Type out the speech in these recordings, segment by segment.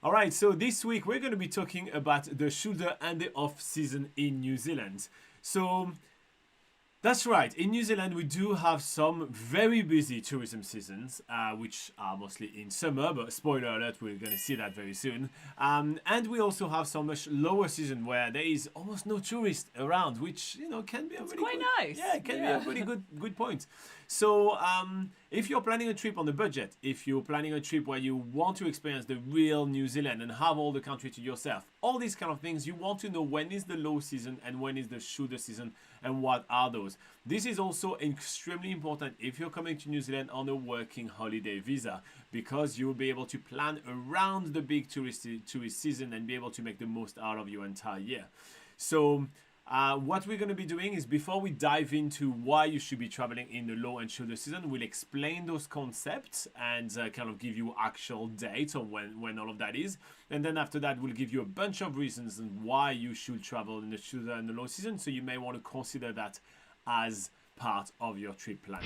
All right, so this week we're going to be talking about the shoulder and the off season in New Zealand. So that's right. In New Zealand, we do have some very busy tourism seasons, which are mostly in summer. But spoiler alert, we're going to see that very soon. And we also have some much lower season where there is almost no tourist around, which can be a It's really quite good. nice. Yeah, it can be a Yeah. really good point. So if you're planning a trip on a budget, if you're planning a trip where you want to experience the real New Zealand and have all the country to yourself, all these kind of things, you want to know when is the low season and when is the shoulder season and what are those. This is also extremely important if you're coming to New Zealand on a working holiday visa because you'll be able to plan around the big tourist season and be able to make the most out of your entire year. So what we're going to be doing is before we dive into why you should be traveling in the low and shoulder season, we'll explain those concepts and kind of give you actual dates on when all of that is. And then after that, we'll give you a bunch of reasons and why you should travel in the shoulder and the low season. So you may want to consider that as part of your trip plan.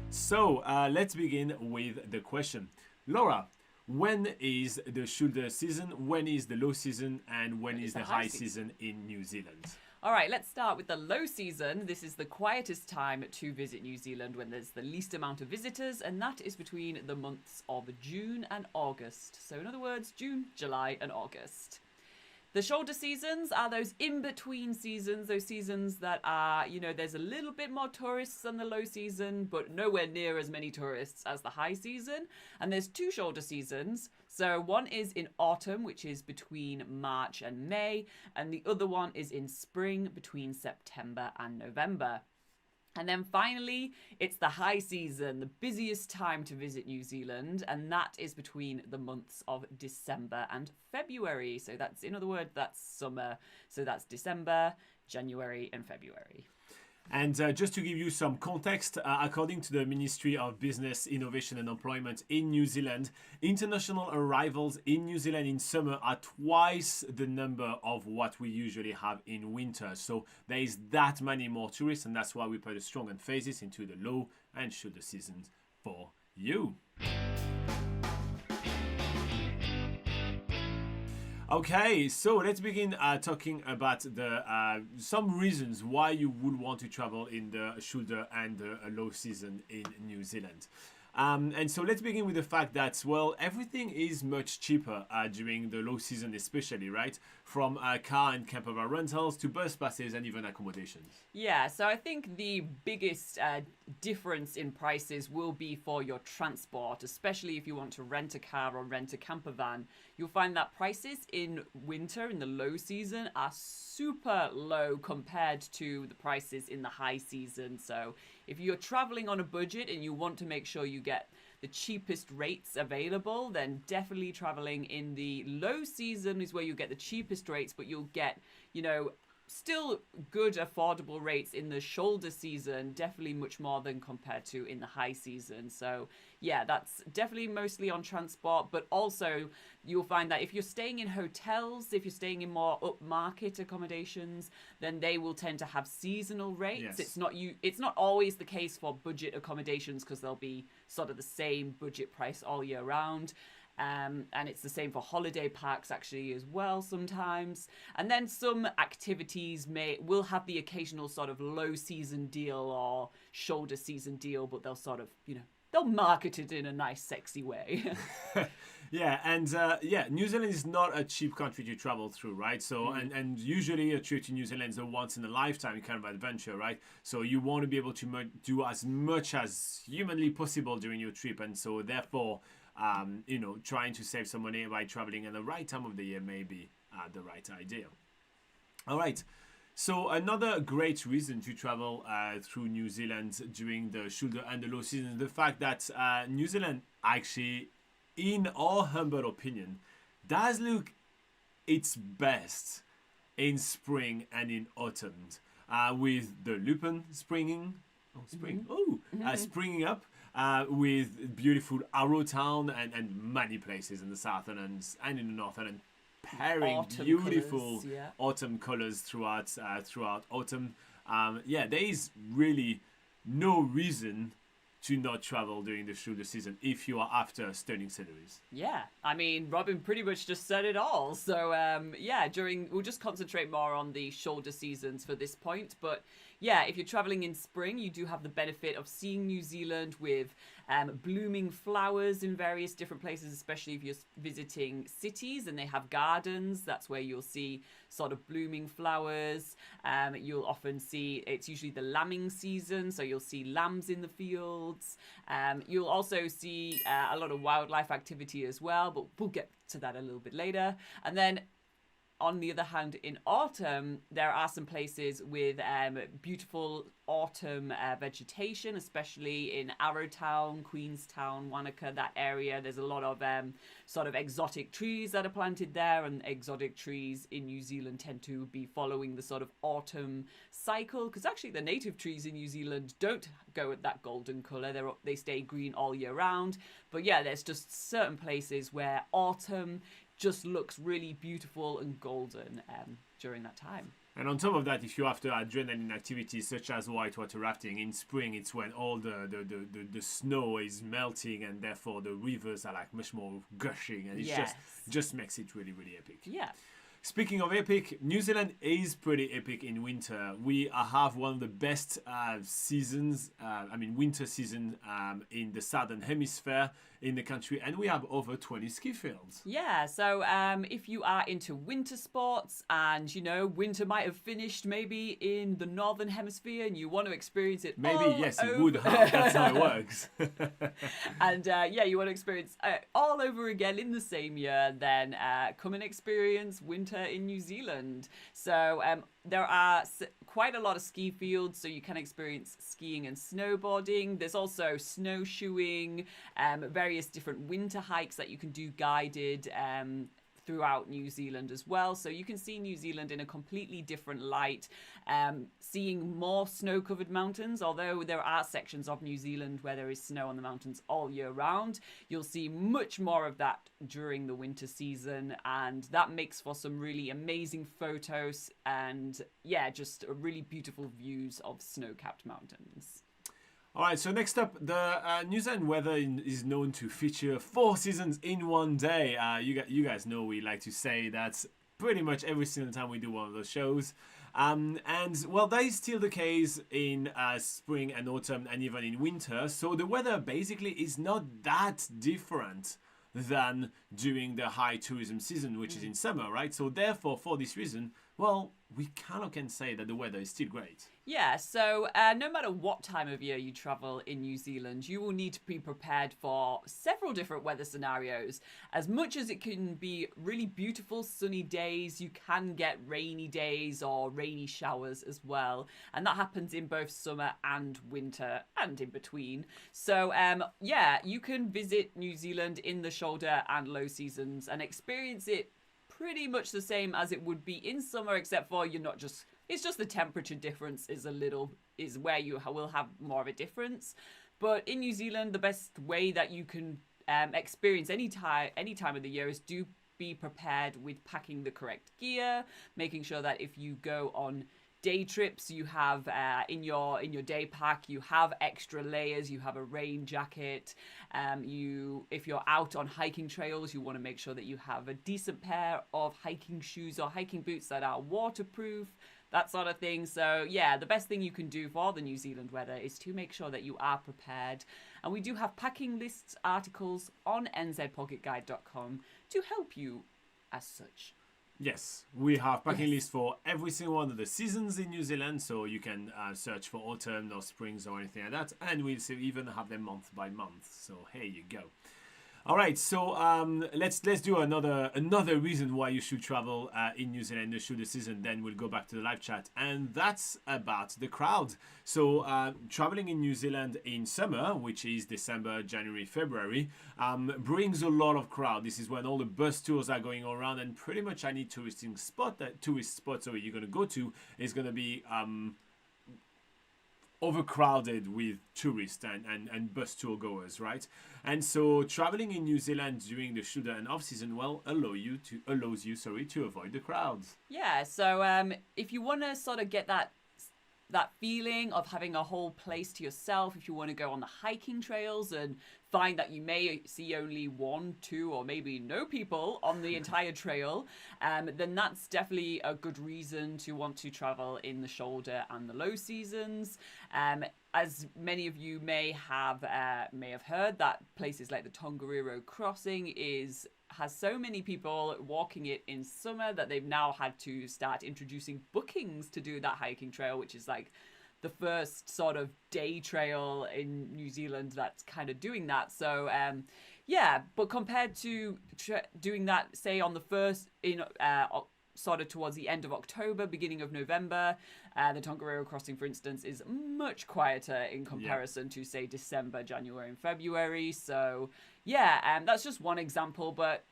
So let's begin with the question. Laura, when is the shoulder season, when is the low season, and when is the high season in New Zealand? All right, let's start with the low season. This is the quietest time to visit New Zealand when there's the least amount of visitors, and that is between the months of June and August. So, in other words, June, July, and August. The shoulder seasons are those in-between seasons, those seasons that are, there's a little bit more tourists than the low season, but nowhere near as many tourists as the high season. And there's two shoulder seasons. So one is in autumn, which is between March and May, and the other one is in spring between September and November. And then finally, it's the high season, the busiest time to visit New Zealand, and that is between the months of December and February. So that's, in other words, that's summer. So that's December, January, and February. And just to give you some context, according to the Ministry of Business, Innovation and Employment in New Zealand, international arrivals in New Zealand in summer are twice the number of what we usually have in winter. So there is that many more tourists, and that's why we put a strong emphasis into the low and shoulder seasons for you. Okay, so let's begin talking about the some reasons why you would want to travel in the shoulder and the low season in New Zealand. And so let's begin with the fact that, well, everything is much cheaper during the low season, especially, right? From car and campervan rentals to bus passes and even accommodations. Yeah, so I think the biggest difference in prices will be for your transport, especially if you want to rent a car or rent a camper van. You'll find that prices in winter, in the low season, are super low compared to the prices in the high season. So if you're traveling on a budget and you want to make sure you get the cheapest rates available, then definitely traveling in the low season is where you get the cheapest rates, but you'll get, still good affordable rates in the shoulder season, definitely much more than compared to in the high season. So yeah, that's definitely mostly on transport, but also you'll find that if you're staying in hotels, if you're staying in more upmarket accommodations, then they will tend to have seasonal rates. Yes. It's not always the case for budget accommodations because they'll be sort of the same budget price all year round. And it's the same for holiday parks actually as well sometimes. And then some activities will have the occasional sort of low season deal or shoulder season deal, but they'll sort of, they'll market it in a nice, sexy way. Yeah, and New Zealand is not a cheap country to travel through, right? So, and usually a trip to New Zealand is a once in a lifetime kind of adventure, right? So you want to be able to do as much as humanly possible during your trip, and so therefore, trying to save some money by traveling at the right time of the year may be the right idea. All right. So another great reason to travel through New Zealand during the shoulder and the low season is the fact that New Zealand actually, in our humble opinion, does look its best in spring and in autumn, with the lupin springing with beautiful Arrowtown and many places in the south and in the north and pairing Autumn beautiful colours, yeah. autumn colors throughout autumn. There is really no reason to not travel during the shoulder season if you are after stunning sceneries. Yeah, I mean, Robin pretty much just said it all. So, yeah, we'll just concentrate more on the shoulder seasons for this point. But yeah, if you're traveling in spring, you do have the benefit of seeing New Zealand with blooming flowers in various different places, especially if you're visiting cities and they have gardens. That's where you'll see sort of blooming flowers. You'll often see, it's usually the lambing season, so you'll see lambs in the fields. You'll also see a lot of wildlife activity as well, but we'll get to that a little bit later. And then on the other hand, in autumn, there are some places with beautiful autumn vegetation, especially in Arrowtown, Queenstown, Wanaka, that area. There's a lot of sort of exotic trees that are planted there, and exotic trees in New Zealand tend to be following the sort of autumn cycle, because actually the native trees in New Zealand don't go with that golden colour. They stay green all year round. But yeah, there's just certain places where autumn just looks really beautiful and golden during that time. And on top of that, if you're after adrenaline activities such as whitewater rafting, in spring it's when all the snow is melting and therefore the rivers are like much more gushing, and it just makes it really, really epic. Yeah. Speaking of epic, New Zealand is pretty epic in winter. We have one of the best seasons, winter season in the southern hemisphere in the country, and we have over 20 ski fields. Yeah, so if you are into winter sports and, winter might have finished maybe in the northern hemisphere and you want to experience it It would have. That's how it works. And you want to experience all over again in the same year, then come and experience winter in New Zealand. So there are quite a lot of ski fields, so you can experience skiing and snowboarding. There's also snowshoeing, various different winter hikes that you can do guided throughout New Zealand as well. So you can see New Zealand in a completely different light, seeing more snow-covered mountains. Although there are sections of New Zealand where there is snow on the mountains all year round, you'll see much more of that during the winter season, and that makes for some really amazing photos and just really beautiful views of snow-capped mountains. All right, so next up, the New Zealand weather is known to feature 4 seasons in one day. You guys know we like to say that pretty much every single time we do one of those shows. And well, that is still the case in spring and autumn and even in winter. So the weather basically is not that different than during the high tourism season, which is in summer, right? So therefore, for this reason, well, we kind of can say that the weather is still great. Yeah, so no matter what time of year you travel in New Zealand, you will need to be prepared for several different weather scenarios. As much as it can be really beautiful sunny days, you can get rainy days or rainy showers as well. And that happens in both summer and winter and in between. So you can visit New Zealand in the shoulder and low seasons and experience it pretty much the same as it would be in summer, except for it's just the temperature difference is where you will have more of a difference. But in New Zealand, the best way that you can experience any time of the year is to be prepared with packing the correct gear, making sure that if you go on day trips, you have in your day pack, you have extra layers, you have a rain jacket. If you're out on hiking trails, you want to make sure that you have a decent pair of hiking shoes or hiking boots that are waterproof, that sort of thing. So yeah, the best thing you can do for the New Zealand weather is to make sure that you are prepared. And we do have packing lists articles on nzpocketguide.com to help you as such. Yes, we have packing lists for every single one of the seasons in New Zealand, so you can search for autumn or springs or anything like that, and we'll even have them month by month. So here you go. All right, so let's do another reason why you should travel in New Zealand in the shoulder season. Then we'll go back to the live chat, and that's about the crowd. So traveling in New Zealand in summer, which is December, January, February, brings a lot of crowd. This is when all the bus tours are going around, and pretty much any tourist spot you're going to go to is going to be overcrowded with tourists and bus tour goers, right? And so traveling in New Zealand during the shoulder and off season allows you to avoid the crowds. Yeah, so if you want to sort of get that that feeling of having a whole place to yourself, if you want to go on the hiking trails and find that you may see only one, two, or maybe no people on the entire trail, then that's definitely a good reason to want to travel in the shoulder and the low seasons. As many of you may have heard, that places like the Tongariro Crossing has so many people walking it in summer that they've now had to start introducing bookings to do that hiking trail, which is like the first sort of day trail in New Zealand that's kind of doing that. So but compared to doing that, say on the first sort of towards the end of October, beginning of November, the Tongariro Crossing, for instance, is much quieter in comparison to, say, December, January, and February. So, that's just one example. But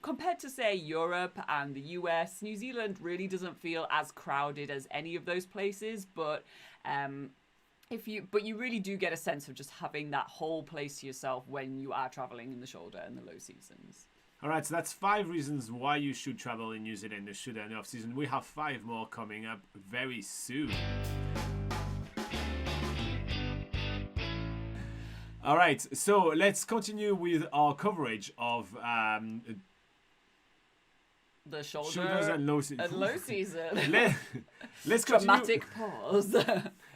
compared to, say, Europe and the US, New Zealand really doesn't feel as crowded as any of those places. But you really do get a sense of just having that whole place to yourself when you are traveling in the shoulder and the low seasons. All right, so that's 5 reasons why you should travel in New Zealand in the shoulder and off season. We have 5 more coming up very soon. All right, so let's continue with our coverage of the shoulders and low season. Let's continue. Dramatic pause.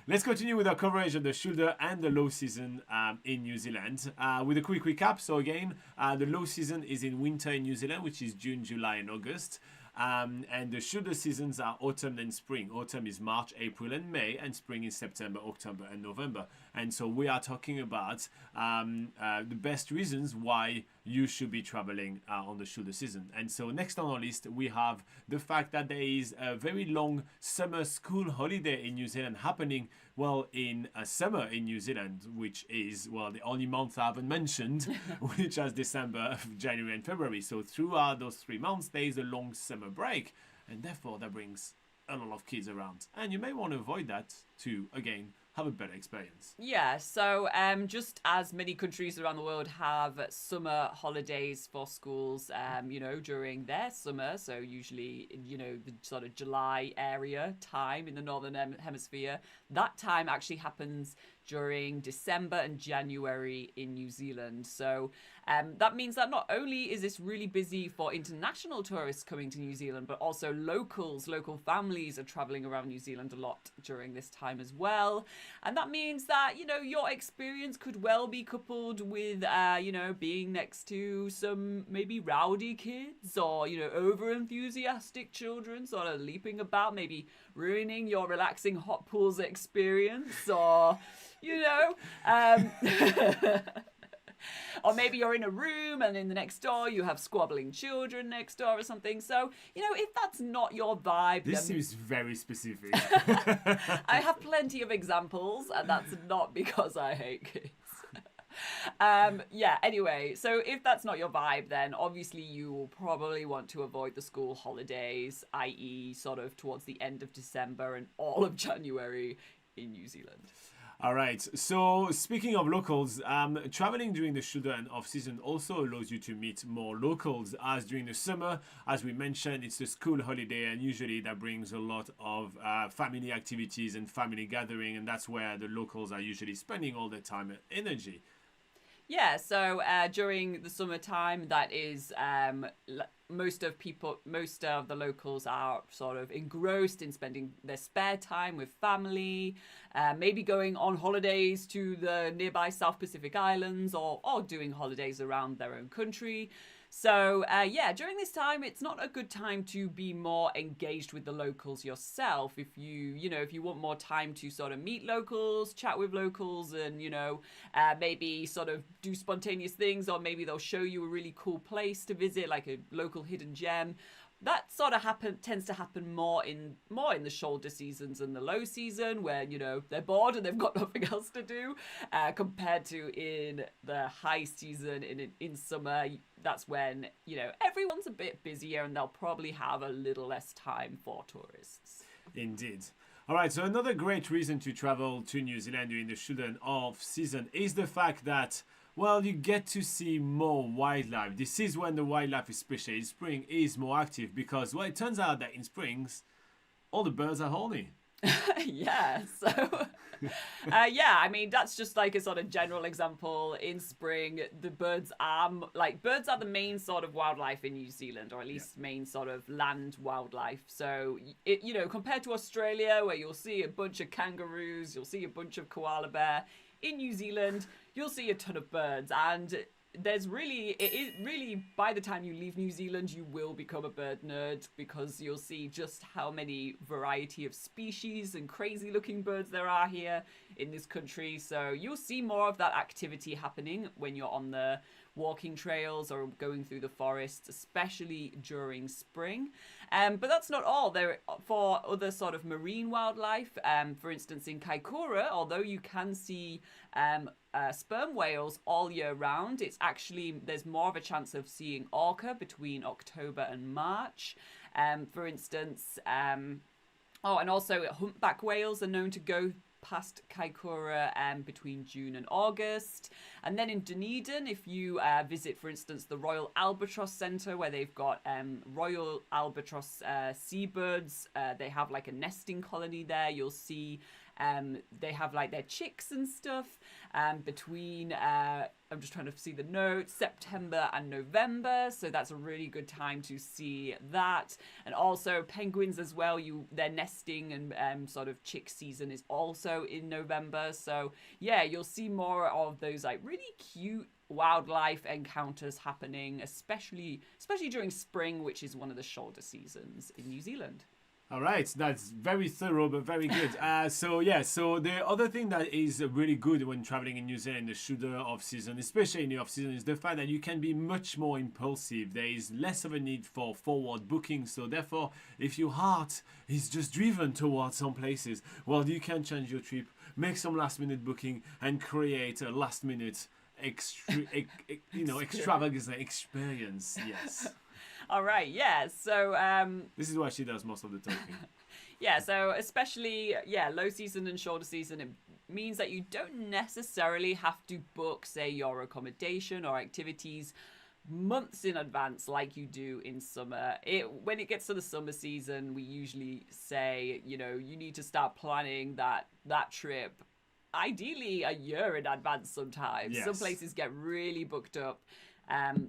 Let's continue with our coverage of the shoulder and the low season in New Zealand. With a quick recap, so again, the low season is in winter in New Zealand, which is June, July, and August. And the shoulder seasons are autumn and spring. Autumn is March, April, and May, and spring is September, October, and November. And so we are talking about the best reasons why you should be traveling on the shoulder season. And so next on our list, we have the fact that there is a very long summer school holiday in New Zealand happening, well, in summer in New Zealand, which is, well, the only month I haven't mentioned, which is December, January, and February. So throughout those 3 months, there is a long summer break, and therefore that brings a lot of kids around. And you may want to avoid that to, again, have a better experience. Yeah, so just as many countries around the world have summer holidays for schools, during their summer, so usually, the sort of July area time in the Northern Hemisphere, that time actually happens during December and January in New Zealand. So that means that not only is this really busy for international tourists coming to New Zealand, but also local families are traveling around New Zealand a lot during this time as well. And that means that, your experience could well be coupled with, being next to some maybe rowdy kids or, over enthusiastic children sort of leaping about, maybe ruining your relaxing hot pools experience or, or maybe you're in a room and in the next door you have squabbling children next door or something. So, if that's not your vibe... This seems very specific. I have plenty of examples, and that's not because I hate kids. Anyway, so if that's not your vibe, then obviously you will probably want to avoid the school holidays, i.e. sort of towards the end of December and all of January in New Zealand. All right. So speaking of locals, traveling during the shoulder and off season also allows you to meet more locals, as during the summer, as we mentioned, it's the school holiday, and usually that brings a lot of family activities and family gathering, and that's where the locals are usually spending all their time and energy. Yeah, so during the summertime, that is most of the locals are sort of engrossed in spending their spare time with family, maybe going on holidays to the nearby South Pacific Islands or doing holidays around their own country. So, during this time, it's not a good time to be more engaged with the locals yourself. If you want more time to sort of meet locals, chat with locals, and, maybe sort of do spontaneous things, or maybe they'll show you a really cool place to visit, like a local hidden gem. That sort of tends to happen more in the shoulder seasons and the low season, where they're bored and they've got nothing else to do, compared to in the high season in summer. That's when everyone's a bit busier and they'll probably have a little less time for tourists. Indeed. All right, so another great reason to travel to New Zealand during the shoulder and off season is the fact that, well, you get to see more wildlife. This is when the wildlife, especially in spring, is more active because, well, it turns out that in springs, all the birds are horny. Yeah, so yeah, I mean that's just like a sort of general example. In spring, the birds are the main sort of wildlife in New Zealand, or at least main sort of land wildlife. So compared to Australia, where you'll see a bunch of kangaroos, you'll see a bunch of koala bear. In New Zealand, you'll see a ton of birds, and by the time you leave New Zealand, you will become a bird nerd, because you'll see just how many variety of species and crazy looking birds there are here in this country. So you'll see more of that activity happening when you're on the walking trails or going through the forests, especially during spring. But that's not all. There for other sort of marine wildlife. For instance, in Kaikoura, although you can see sperm whales all year round, there's more of a chance of seeing orca between October and March. For instance, and also humpback whales are known to go past Kaikoura between June and August. And then in Dunedin, if you visit, for instance, the Royal Albatross Centre, where they've got Royal Albatross seabirds, they have like a nesting colony there. You'll see they have like their chicks and stuff between I'm just trying to see the notes, September and November. So that's a really good time to see that. And also penguins as well. Their nesting and sort of chick season is also in November. So yeah, you'll see more of those like really cute wildlife encounters happening, especially during spring, which is one of the shoulder seasons in New Zealand. All right, that's very thorough, but very good. So the other thing that is really good when traveling in New Zealand, the shoulder off season, especially in the off season, is the fact that you can be much more impulsive. There is less of a need for forward booking. So therefore, if your heart is just driven towards some places, well, you can change your trip, make some last minute booking, and create a last minute extravagant experience. Yes. All right, yeah, so this is why she does most of the talking. Yeah, so especially low season and shoulder season, it means that you don't necessarily have to book, say, your accommodation or activities months in advance like you do in summer. When it gets to the summer season, we usually say, you need to start planning that trip ideally a year in advance sometimes. Yes. Some places get really booked up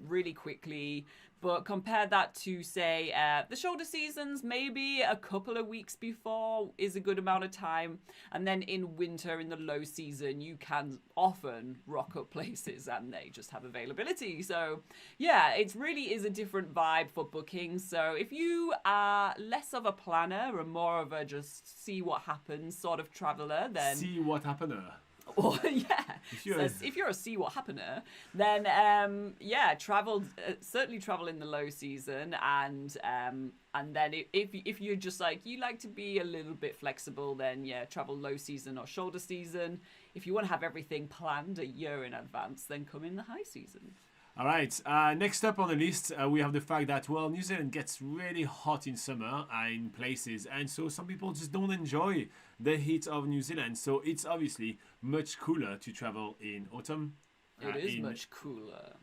really quickly. But compare that to, say, the shoulder seasons, maybe a couple of weeks before is a good amount of time. And then in winter, in the low season, you can often rock up places and they just have availability. So, yeah, it really is a different vibe for booking. So if you are less of a planner and more of a just see what happens sort of traveler, then... See what happened. Or if you're a see what happener, then certainly travel in the low season, and then if you're just like you like to be a little bit flexible, then travel low season or shoulder season. If you want to have everything planned a year in advance, then come in the high season. All right. Next up on the list, we have the fact that, well, New Zealand gets really hot in summer in places. And so some people just don't enjoy the heat of New Zealand. So it's obviously much cooler to travel in autumn. It is much cooler.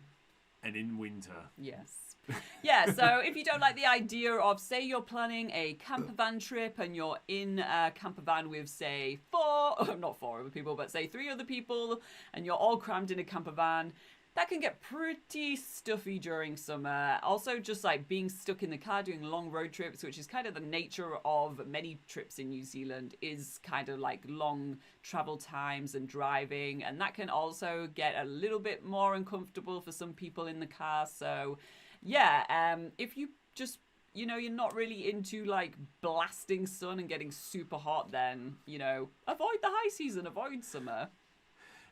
And in winter. Yes. Yeah, so if you don't like the idea of, say, you're planning a camper van trip and you're in a camper van with, say, not four other people, but say 3 other people, and you're all crammed in a camper van, that can get pretty stuffy during summer. Also, just like being stuck in the car doing long road trips, which is kind of the nature of many trips in New Zealand, is kind of like long travel times and driving. And that can also get a little bit more uncomfortable for some people in the car. So, if you just, you're not really into like blasting sun and getting super hot, then, avoid the high season, avoid summer.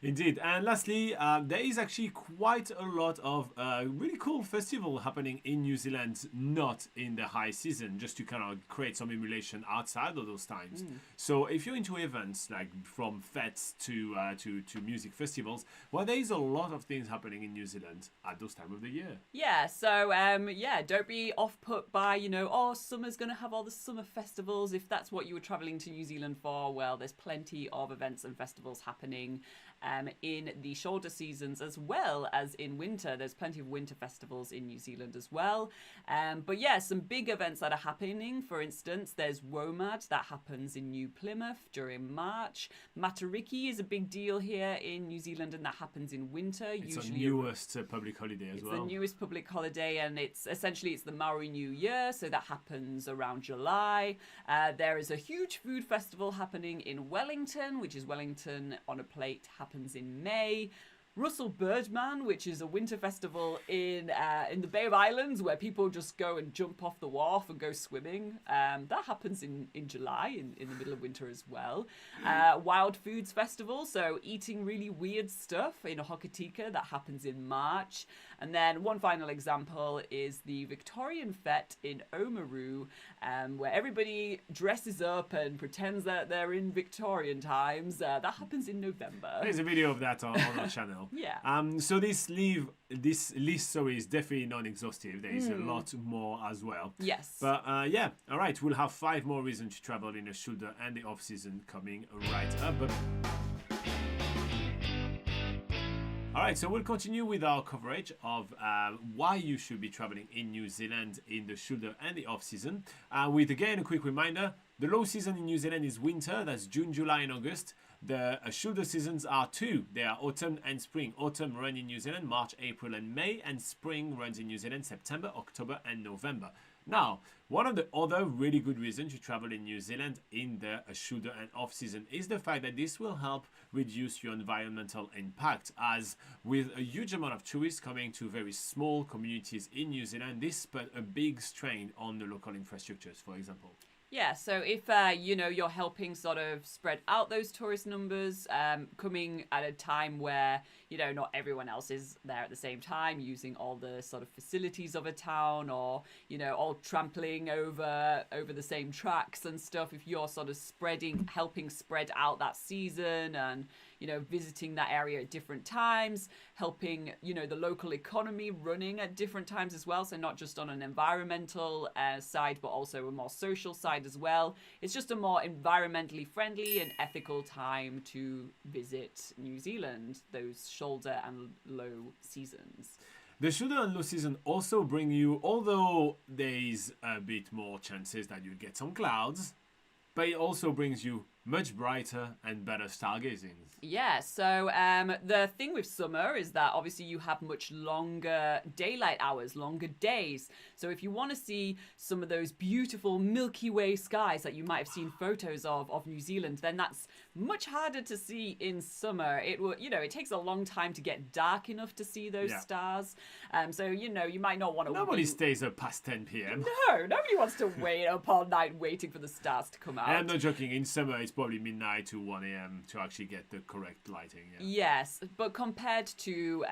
Indeed. And lastly, there is actually quite a lot of really cool festival happening in New Zealand, not in the high season, just to kind of create some emulation outside of those times. So if you're into events like from fetes to music festivals, well, there is a lot of things happening in New Zealand at those time of the year. Yeah, so don't be off-put by, summer's going to have all the summer festivals. If that's what you were traveling to New Zealand for, well, there's plenty of events and festivals happening in the shoulder seasons as well as in winter. There's plenty of winter festivals in New Zealand as well. But yeah, some big events that are happening. For instance, there's WOMAD that happens in New Plymouth during March. Matariki is a big deal here in New Zealand, and that happens in winter. It's the newest public holiday as well. It's the newest public holiday, and it's the Maori New Year, so that happens around July. There is a huge food festival happening in Wellington, which is Wellington on a Plate, happens in May. Russell Birdman, which is a winter festival in the Bay of Islands where people just go and jump off the wharf and go swimming. That happens in July, in the middle of winter as well. Wild Foods Festival, so eating really weird stuff in Hokitika, that happens in March. And then one final example is the Victorian Fete in Oamaru, where everybody dresses up and pretends that they're in Victorian times. That happens in November. There's a video of that on our channel. Yeah. So this list, is definitely non-exhaustive. There is a lot more as well. Yes. But yeah, all right. We'll have 5 more reasons to travel in the shoulder and the off-season coming right up. All right, so we'll continue with our coverage of why you should be traveling in New Zealand in the shoulder and the off-season. With, again, a quick reminder, the low season in New Zealand is winter. That's June, July, and August. The shoulder seasons are 2. They are autumn and spring. Autumn runs in New Zealand March, April, and May, and spring runs in New Zealand September, October, and November. Now, one of the other really good reasons to travel in New Zealand in the shoulder and off-season is the fact that this will help reduce your environmental impact, as with a huge amount of tourists coming to very small communities in New Zealand, this put a big strain on the local infrastructures, for example. Yeah, so if you're helping sort of spread out those tourist numbers, coming at a time where not everyone else is there at the same time, using all the sort of facilities of a town, or all trampling over the same tracks and stuff. If you're sort of helping spread out that season, and visiting that area at different times, helping the local economy running at different times as well. So not just on an environmental side, but also a more social side as well. It's just a more environmentally friendly and ethical time to visit New Zealand, those shoulder and low seasons. The shoulder and low season also bring you, although there is a bit more chances that you get some clouds, but it also brings you much brighter and better stargazing. Yeah, so the thing with summer is that obviously you have much longer daylight hours, longer days. So if you want to see some of those beautiful Milky Way skies that you might have seen photos of New Zealand, then that's much harder to see in summer. It takes a long time to get dark enough to see those stars. So you might not want to. Nobody stays up past 10 p.m. No, nobody wants to wait up all night waiting for the stars to come out. And I'm not joking. In summer, it's probably midnight to 1 a.m. to actually get the correct lighting. Yeah. Yes, but compared to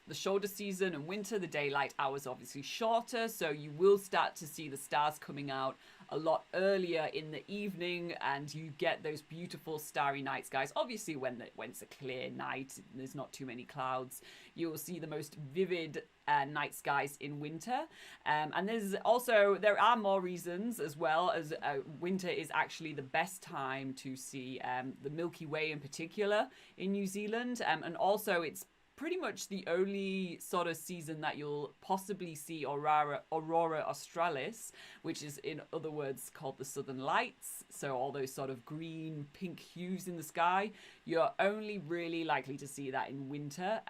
the shoulder season and winter, the daylight hours are obviously shorter, so you will start to see the stars coming out a lot earlier in the evening, and you get those beautiful starry night skies. Obviously, when it's a clear night, there's not too many clouds, you will see the most vivid night skies in winter. And there are more reasons as well, as winter is actually the best time to see the Milky Way in particular in New Zealand. And also it's pretty much the only sort of season that you'll possibly see Aurora Australis, which is in other words called the Southern Lights. So all those sort of green, pink hues in the sky, you're only really likely to see that in winter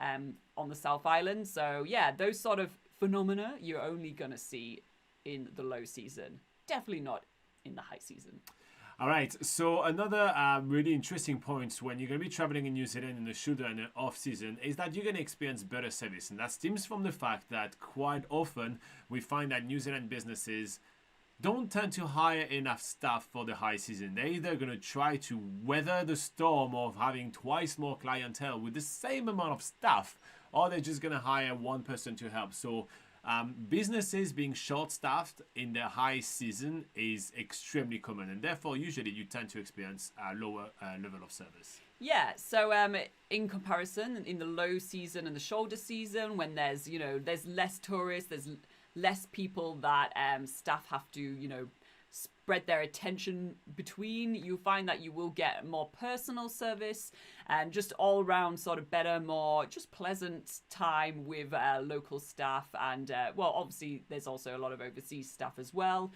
on the South Island. So yeah, those sort of phenomena you're only going to see in the low season. Definitely not in the high season. All right, so another really interesting point when you're going to be traveling in New Zealand in the shoulder and the off-season is that you're going to experience better service. And that stems from the fact that quite often we find that New Zealand businesses don't tend to hire enough staff for the high season. They're either going to try to weather the storm of having twice more clientele with the same amount of staff, or they're just going to hire one person to help. So businesses being short-staffed in the high season is extremely common, and therefore usually you tend to experience a lower level of service. Yeah, so in comparison, in the low season and the shoulder season, when there's less tourists, there's less people that staff have to spread their attention between. You find that you will get more personal service and just all round sort of better, more just pleasant time with local staff. And well, obviously there's also a lot of overseas staff as well.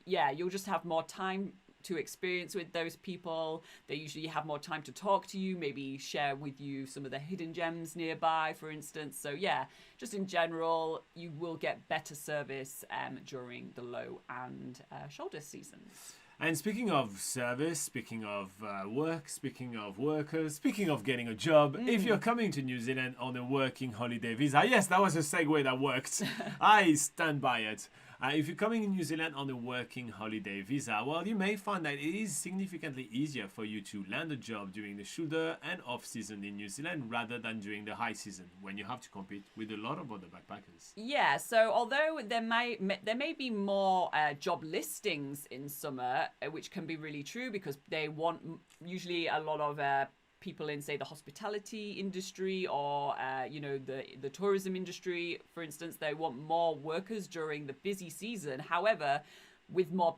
Yeah, you'll just have more time to experience with those people. They usually have more time to talk to you, maybe share with you some of the hidden gems nearby, for instance. So yeah, just in general, you will get better service during the low and shoulder seasons. And speaking of service, speaking of work, speaking of workers, speaking of getting a job, if you're coming to New Zealand on a working holiday visa, yes, that was a segue that worked. I stand by it. If you're coming in New Zealand on a working holiday visa, well, you may find that it is significantly easier for you to land a job during the shoulder and off season in New Zealand rather than during the high season when you have to compete with a lot of other backpackers. Yeah, so although there may be more job listings in summer, which can be really true because they want usually a lot of people in, say, the hospitality industry or the tourism industry, for instance. They want more workers during the busy season. However, with more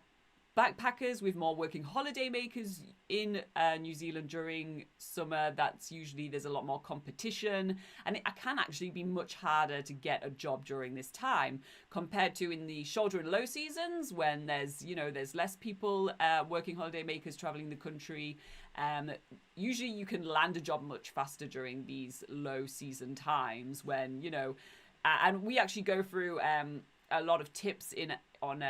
backpackers, with more working holiday makers in New Zealand during summer, that's usually there's a lot more competition, and it can actually be much harder to get a job during this time compared to in the shoulder and low seasons when there's less people working holiday makers traveling the country. Usually you can land a job much faster during these low season times when and we actually go through a lot of tips on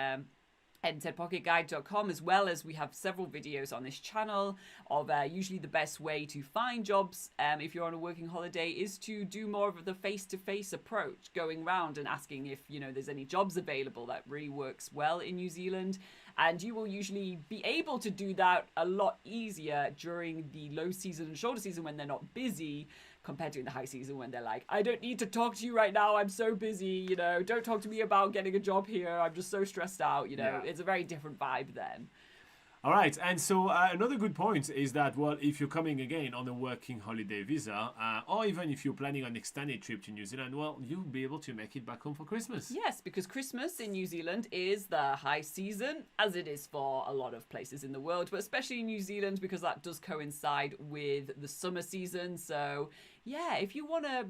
nzpocketguide.com, as well as we have several videos on this channel of usually the best way to find jobs if you're on a working holiday is to do more of the face-to-face approach, going around and asking if there's any jobs available. That really works well in New Zealand, and you will usually be able to do that a lot easier during the low season and shoulder season when they're not busy, compared to in the high season when they're like, I don't need to talk to you right now, I'm so busy, don't talk to me about getting a job here, I'm just so stressed out, Yeah. It's a very different vibe then. All right, and so another good point is that, well, if you're coming again on a working holiday visa, or even if you're planning an extended trip to New Zealand, well, you'll be able to make it back home for Christmas. Yes, because Christmas in New Zealand is the high season, as it is for a lot of places in the world, but especially in New Zealand because that does coincide with the summer season. So yeah, if you want to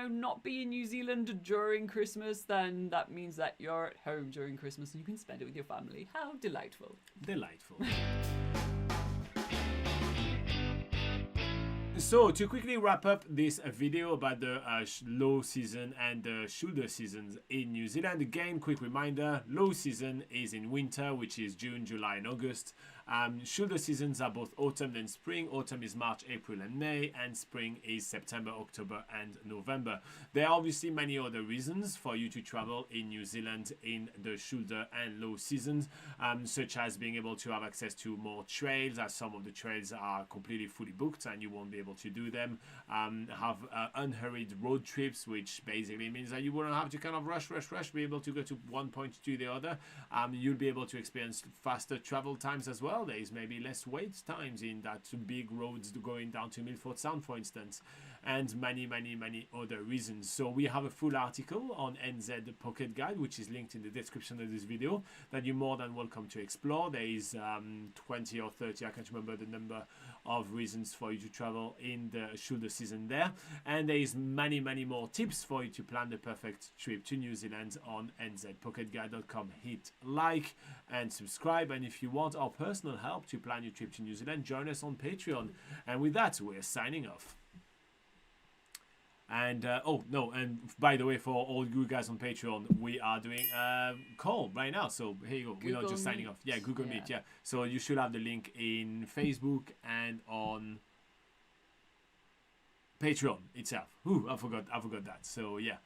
not be in New Zealand during Christmas, then that means that you're at home during Christmas and you can spend it with your family. How delightful. Delightful. So to quickly wrap up this video about the low season and the shoulder seasons in New Zealand, again, quick reminder, low season is in winter, which is June, July and August. Shoulder seasons are both autumn and spring. Autumn is March, April and May, and spring is September, October and November. There are obviously many other reasons for you to travel in New Zealand in the shoulder and low seasons, such as being able to have access to more trails, as some of the trails are completely fully booked and you won't be able to do them. Have unhurried road trips, which basically means that you won't have to kind of rush, be able to go to one point to the other. You'll be able to experience faster travel times as well. There is maybe less wait times in that big roads going down to Milford Sound, for instance, and many other reasons. So we have a full article on NZ Pocket Guide, which is linked in the description of this video, that you're more than welcome to explore. There is 20 or 30, I can't remember the number of reasons for you to travel in the shoulder season there, and there is many more tips for you to plan the perfect trip to New Zealand on nzpocketguide.com. Hit like and subscribe, and if you want our personal help to plan your trip to New Zealand, join us on Patreon. And with that, we're signing off. And and by the way, for all you guys on Patreon, we are doing a call right now. So here you go. We're not just signing off. Yeah, Google Meet. Yeah. So you should have the link in Facebook and on Patreon itself. I forgot that. So yeah.